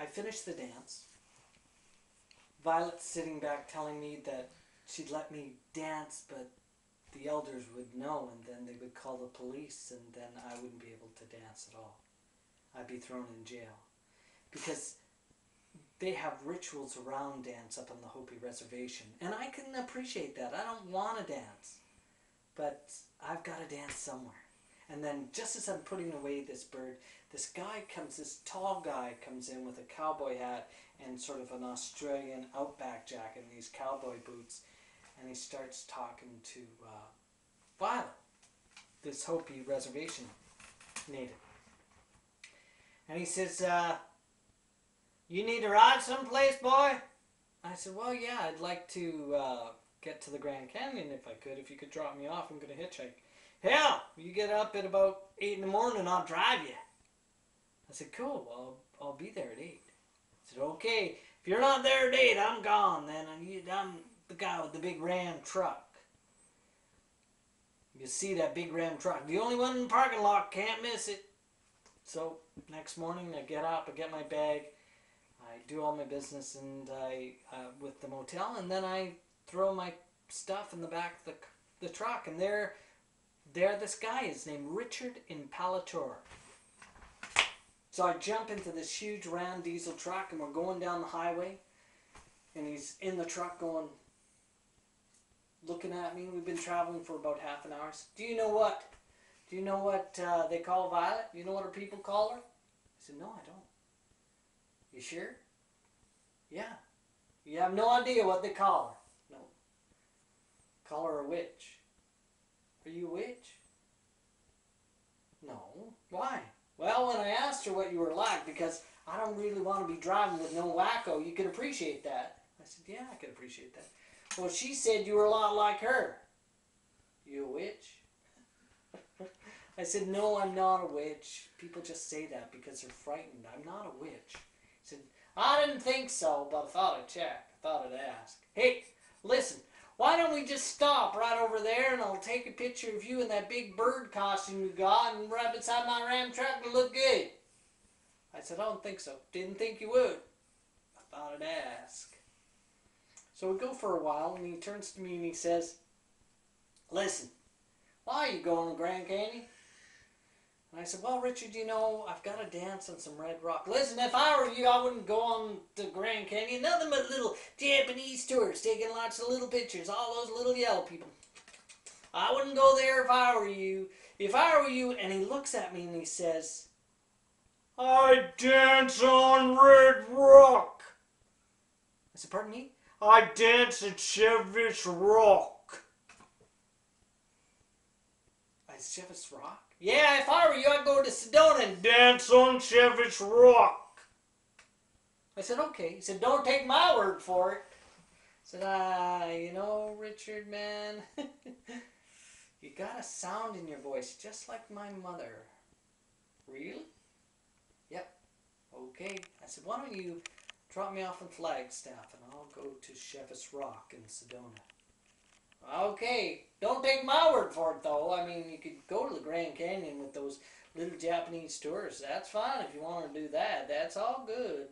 I finished the dance. Violet's sitting back telling me that she'd let me dance, but the elders would know, and then they would call the police, and then I wouldn't be able to dance at all. I'd be thrown in jail. Because they have rituals around dance up on the Hopi reservation, and I can appreciate that. I don't want to dance, but I've got to dance somewhere. And then just as I'm putting away this bird, this tall guy comes in with a cowboy hat and sort of an Australian outback jacket and these cowboy boots, and he starts talking to Violet, this Hopi reservation native. And he says, you need to ride someplace, boy? I said, well, yeah, I'd like to get to the Grand Canyon if I could. If you could drop me off, I'm going to hitchhike. Hell, you get up at about 8 in the morning, I'll drive you. I said, cool, well, I'll be there at 8. I said, okay, if you're not there at 8, I'm gone then. I'm the guy with the big Ram truck. You see that big Ram truck. The only one in the parking lot, can't miss it. So, next morning, I get up, I get my bag, I do all my business and with the motel, and then I throw my stuff in the back of the truck, and there this guy is named Richard Impalator. So I jump into this huge Ram diesel truck, and we're going down the highway, and he's in the truck going, looking at me. We've been traveling for about half an hour. Do you know what they call Violet? You know what her people call her? I said, no, I don't. You sure? Yeah. You have no idea what they call her? No. Call her a witch. Are you a witch? No. Why? Well, when I asked her what you were like, because I don't really want to be driving with no wacko, you could appreciate that. I said, yeah, I could appreciate that. Well, she said you were a lot like her. You a witch? I said, no, I'm not a witch. People just say that because they're frightened. I'm not a witch. He said, I didn't think so, but I thought I'd check. I thought I'd ask. Hey, listen, why don't we just stop right over there and I'll take a picture of you in that big bird costume you got and right beside my Ram truck to look good? I said, I don't think so. Didn't think you would. I thought I'd ask. So we go for a while, and he turns to me and he says, listen, why are you going to Grand Canyon? And I said, well, Richard, you know, I've got to dance on some red rock. Listen, if I were you, I wouldn't go on to Grand Canyon. Nothing but little Japanese tourists taking lots of little pictures, all those little yellow people. I wouldn't go there if I were you. If I were you, and he looks at me and he says, I dance on red rock. I said, pardon me? I dance at Chevis Rock. I said, Chevis Rock? Yeah, if I were you, I'd go to Sedona and dance on Chevis Rock. I said, okay. He said, don't take my word for it. I said, you know, Richard, man, you got a sound in your voice just like my mother. Really? Yep. Okay. I said, why don't you drop me off in Flagstaff and I'll go to Chevis Rock in Sedona. Okay, don't take my word for it though. I mean, you could go to the Grand Canyon with those little Japanese tourists. That's fine if you want to do that. That's all good.